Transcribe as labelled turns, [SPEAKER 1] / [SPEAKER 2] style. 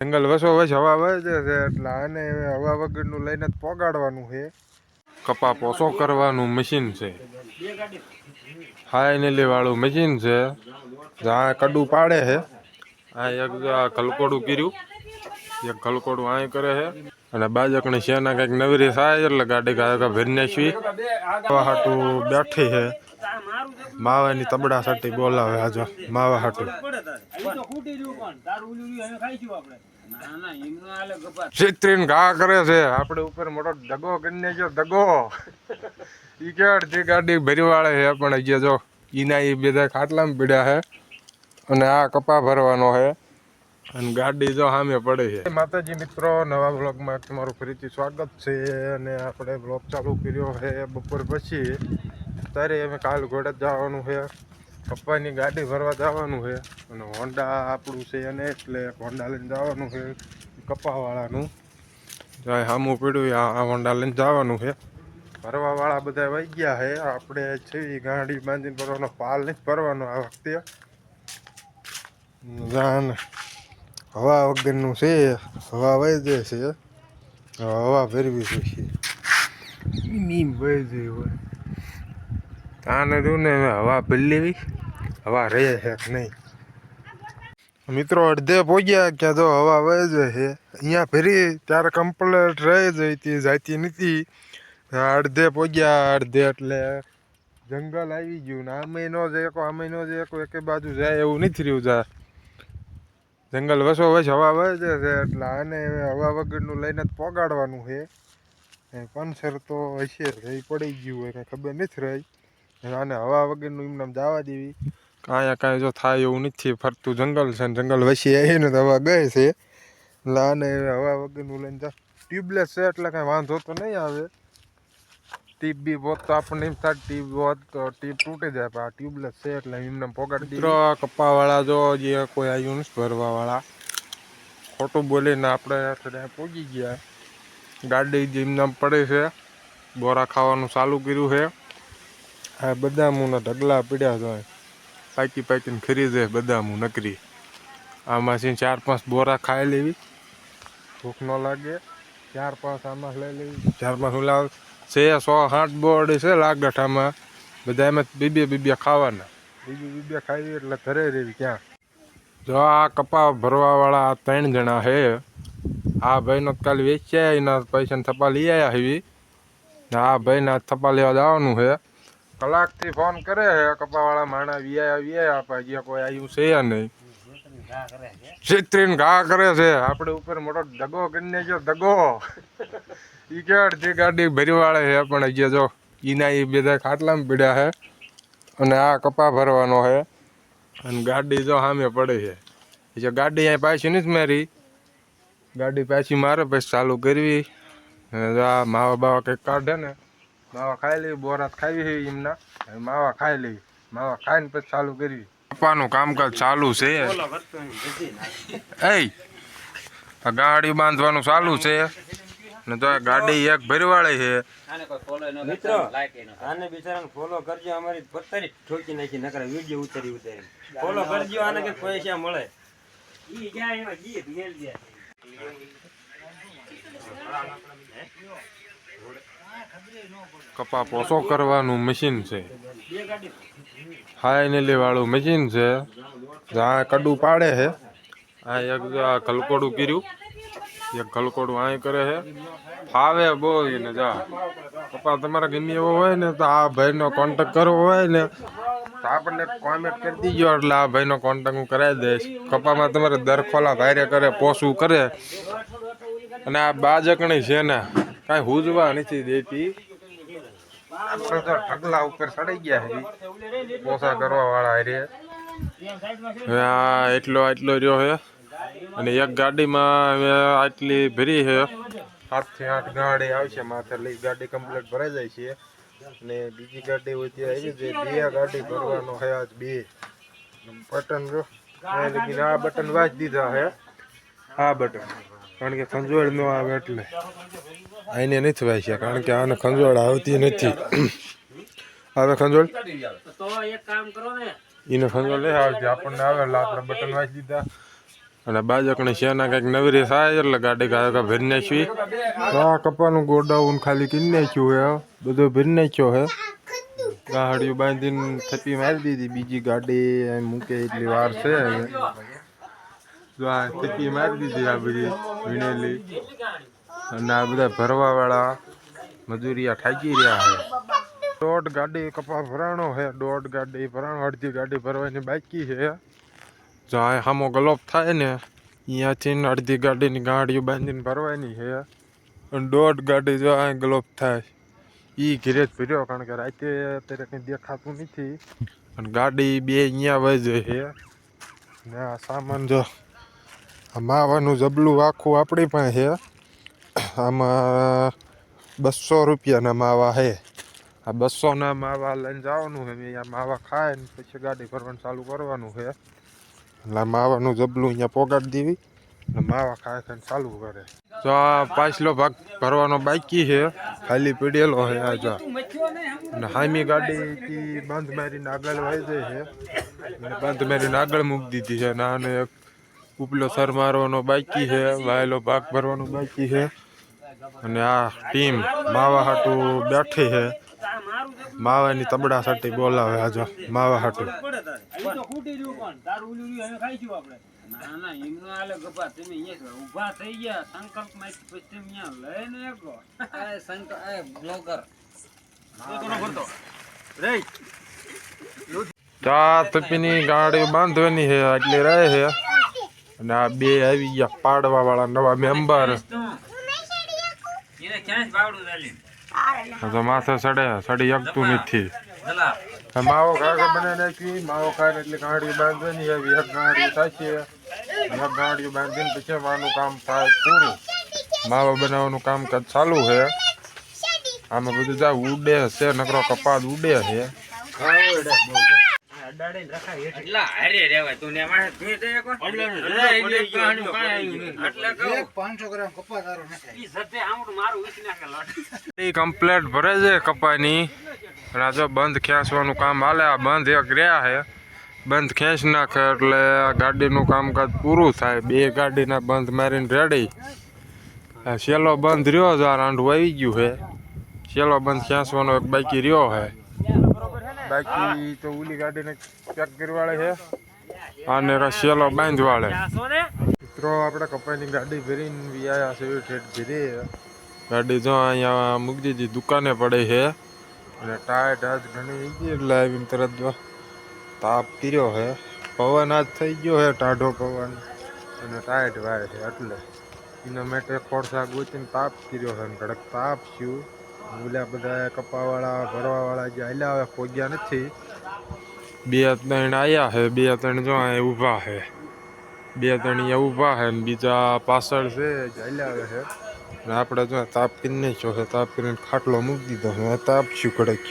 [SPEAKER 1] જંગલ વસો વસ હવા વહે છે એટલે આને હવા વગરનું લઈને જ પોગાડવાનું છે. કપા પોસો કરવાનું મશીન છે, ફાઇનલી વાળું મશીન છે. જ્યાં કડું પાડે છે આ એક કલકોડું કર્યું, એક કલકોડું આ કરે છે અને બાજકની શેના કંઈક નવરી થાય એટલે ગાડી ગાયકા ભરીને છીએ હાટું બેઠી છે. માવાની તબડા સાટી બોલાવે આજો માવા હાટું ચિત્રીન ઘા કરે છે. આપણે ઉપર મોટો દગો કરીને જો દગો ઈ કે અડધી ગાડી ભરી વાળે છે પણ હજી જો ઈના એ બધા ખાટલામાં પીડ્યા છે અને આ કપા ભરવાનો છે અને ગાડી જો સામે પડે છે. માતાજી મિત્રો, નવા બ્લોગમાં તમારું ફરીથી સ્વાગત છે અને આપણે બ્લોગ ચાલુ કર્યો છે બપોર પછી. ત્યારે અમે કાલ ઘોડે જવાનું છે, પપ્પાની ગાડી ભરવા જવાનું છે અને હોન્ડા આપણું છે અને એટલે હોન્ડા લઈને જવાનું છે કપાવાળાનું. જાય સામું પીડ્યું આ હોન્ડા લઈને જવાનું છે. ભરવાવાળા બધા વહી ગયા છે, આપણે છે ગાડી બાંધીને ભરવાનો, પાલ નથી ભરવાનો આ વખતે. જાન હવા વગરનું છે, હવા વહી જાય છે, હવા ભરવી જોઈએ. વહી જઈ હોય આને જો ને હવા ભરી લેવી, હવા રહે છે કે નહીં. મિત્રો અડધે પહોંચ્યા ક્યાં જો હવા વહી જાય છે. અહીંયા ભરી ત્યારે કમ્પ્લેટ રહી જઈ જાતી નથી. અડધે પહોંચ્યા, અડધે એટલે જંગલ આવી ગયું ને આમે ન જાય આમે ન જાય એક બાજુ જાય એવું નથી રહ્યું. જા જંગલ વસો વસ હવા વહે છે એટલે આને હવા વગરનું લઈને જ પોગાડવાનું છે. પંચર તો હશે એ પડી ગયું હોય કંઈ ખબર નથી રહી. આને હવા વગરનું એમને જવા દેવી, કાંઈ જો થાય એવું નથી. ફરતું જંગલ છે ને જંગલ વસી આવીને તો હવા ગઈ છે એટલે આને હવા વગરનું લઈને જા. ટ્યુબલેસ છે એટલે કાંઈ વાંધો તો નહીં આવે. ટીપ બી હોત તો આપણને એમ થાય ટીપ હોત તો ટીપ તૂટી જાય, પણ આ ટ્યુબલેસ છે એટલે એમને પોગાડી દીધો. કપાવાળા જો જે કોઈ આવ્યું નથી ભરવાવાળા, ખોટું બોલીને આપણે ત્યાં પહોંચી ગયા. ગાડી જેમને પડે છે, બોરા ખાવાનું ચાલુ કર્યું છે. આ બદામુના ઢગલા પીડ્યા છે, પાકી પાકીને ખરીદે બદામું નકરી. આમાંથી 4-5 બોરા ખાઈ લેવી, ભૂખ ન લાગે. 4-5 આમાં લઈ લેવી, 4-5 લાવ છે. 100-160 બોર્ડ છે લાગઠામાં, બધા એમાં બીબે ખાવાના. બીબે ખાવી એટલે ઘરે રહેવી ક્યાં. જો આ કપા ભરવાવાળા 3 જણા છે. આ ભાઈનો કાલે વેચ્યા એના પૈસાને થપ્પા લઈ આવ્યા એવી. આ ભાઈના થપ્પા લેવા જવાનું છે. કલાકથી ફોન કરે છે કપાવાળા માણા વીઆયા પણ કોઈ આવ્યું છે નહીં. ચિત્રીન ઘા કરે છે. આપણે ઉપર મોટો દગો કરીને જો દગો ઈ કે અડધી ગાડી ભરી વાળે છે પણ હજી જો ઈના એ બધા ખાટલામાં પીડ્યા છે અને આ કપા ભરવાનો છે અને ગાડી જો સામે પડે છે. જે ગાડી અહીં પાછી નથી મારી, ગાડી પાછી મારે પછી ચાલુ કરવી. આ માવા બાવા કંઈક કાઢે ને, માવા ખાઈ લેવી, બોરાત ખાવી છે એમના, માવા ખાઈ લેવી, માવા ખાઈને પછી ચાલુ કરવી. પપ્પાનું કામકાજ ચાલુ છે. એ ગાડી બાંધવાનું ચાલુ છે ને તો ગાડી એક ભરવાળે છે.
[SPEAKER 2] મિત્રો આને બિચારાને ફોલો કરજો, અમારી પથ્થરી ઠોકી નાખી નકરા વિડિયો ઉતારી ફોલો કરજો, આને કે પૈસા મળે.
[SPEAKER 1] કપા પોસો કરવાનું મશીન છે, ફાઇનલી વાળું મશીન છે. જ્યાં કડું પાડે છે આ એક કલકોડું કર્યું, એક કલકોડું આ કરે છે. ફાવે બહુ ને જા કપા તમારે ગમે એવો હોય ને તો આ ભાઈનો કોન્ટેક્ટ કરવો હોય ને તો આપણને કોમેન્ટ કરી દીજો એટલે આ ભાઈનો કોન્ટેક્ટ હું કરાવી દઈશ. કપામાં તમારે દરખોલા ભાઈરે કરે, પોસું કરે. અને આ બાજકણી છે ને કાંઈ હુજવા નથી દેતી. આપણે તો ઢગલા ઉપર ચડી ગયા છે પોસા કરવા વાળા રે. એટલો રહ્યો છે અને એક ગાડીમાં આટલી ભરી છે. 7 થી 8 ગાડી આવશે માથે લઈ, ગાડી કમ્પ્લીટ ભરાઈ જાય છે અને બીજી ગાડી હોય ત્યાં આવી જાય. 2 ગાડી ભરવાનો છે આજ. 2 બટન જો આ બટન વાંચ દીધા છે, આ બટન, કારણ કે ખંજોળ ન આવે એટલે આને નથી વાંચ્યા, કારણ કે આને ખંજોળ આવતી નથી. આવે ખંજોળ એને ખંજોળ નહીં આવતી, આપણને આવે એટલે આપણે બટન વાંચી દીધા. અને બાજકની શેના કંઈક નવરી થાય એટલે ગાડી ગાયકા ભરી નાખી. તો આ કપાનું ગોડાઉન ખાલી કરી નાખ્યું હે, બધો ભરી નાખ્યો હે. ગાડીઓ બાંધીને થપ્પી મારી દીધી, બીજી ગાડી અહીં મૂકે એટલી વાર છે. જો આ થપ્પી મારી દીધી આ બધી વીણેલી, અને આ બધા ભરવાવાળા મજૂરિયા થાકી રહ્યા છે. દોઢ ગાડી કપા ભરાણો છે, દોઢ ગાડી ભરાણો, અડધી ગાડી ભરવાની બાકી છે. જો આ સામો ગલોપ થાય ને અહીંયાથી અડધી ગાડીની ગાડીઓ બાંધીને ભરવાની છે, અને દોઢ ગાડી જો આ ગલોપ થાય એ ઘીરે જ ભર્યો, કારણ કે રાતે અત્યારે કંઈ દેખાતું નથી. અને ગાડી બે અહીંયા વહી છે ને આ સામાન જો આ માવાનું જબલું આખું આપણી પાસે છે. આમાં 200 રૂપિયાના માવા છે. આ 200ના માવા લઈને જવાનું છે. અહીંયા માવા ખાય ને પછી ગાડી ભરવાનું ચાલુ કરવાનું છે. એટલે માવાનું જબલું અહીંયા પોગાડી દેવી ને માવા ખાય ખાઈને ચાલુ કરે. તો આ પાછલો ભાગ ભરવાનો બાકી છે, ખાલી પીડેલો છે આ જો. અને હામી ગાડીથી બંધ મારીને આગળ વહી જાય છે, બંધ મારીને આગળ મૂકી દીધી છે. અને આને એક ઉપલો સર મારવાનો બાકી છે, વાયેલો ભાગ ભરવાનો બાકી છે. અને આ ટીમ માવા હાટું બેઠી છે, માવાની તબડા સાટી બોલાવે. આ જો માવા હાટું ચા તપીની ગાડી બાંધવાની છે એટલી રહે છે. અને આ બે આવી ગયા પાડવા વાળા નવા મેમ્બર. તો માથે સડી શકતું નથી. માવો કાગળ બનાવી નાખી, માવો ખાય એટલે ગાડી બાંધવાની છે. એક ગાડી થશે, એક ગાડી બાંધીને પછી માનું કામ થાય પૂરું. માવો બનાવવાનું કામકાજ ચાલુ છે. આમાં બધું જા ઉડે છે, નકરો કપાસ ઉડે છે. કમ્પ્લેટ ભરે છે કપાની. અને આ જો બંધ ખેંચવાનું કામ હાલે. આ બંધ એક રહ્યા છે, બંધ ખેંચ નાખે એટલે આ ગાડીનું કામકાજ પૂરું થાય. બે ગાડીના બંધ મારીને રેડી. છેલ્લો બંધ રહ્યો છે, આ રાંડું આવી ગયું છે. છેલ્લો બંધ ખેંચવાનો એક બાકી રહ્યો છે. બાકી તો ઓલી ગાડીને ચેક કરવાળે છે, અને છેલ્લો બાંધ વાળે. મિત્રો આપણે કપાઈની ગાડી ભરીને વ્યાયા છે ઠેઠ ઘીરે. ગાડી જો અહીંયા મૂકી દીધી, દુકાને પડે છે. અને ટાયર આજ ઘણી ગઈ એટલે આવીને તરત જો તાપ કર્યો છે. પવન આજ થઈ ગયો છે, ટાઢો પવન, અને ટાયર વાય છે એટલે એના માટે ખોરસા ગોચીને તાપ કર્યો છે. કડક તાપ થયું. ઓલા બધા કપાવાળા ભરવાવાળા જે હાલ્યા આવે પહોંચ્યા નથી. 2-3 આવ્યા છે, 2-3 જો અહીંયા ઊભા છે, 2-3 અહીંયા ઊભા છે, ને બીજા પાછળ છે જે હાલ્યા આવે છે. અને આપણે જો તાપ કરીને છો છે, તાપ કરીને ખાટલો મૂકી દીધો છે. તાપ શું કડક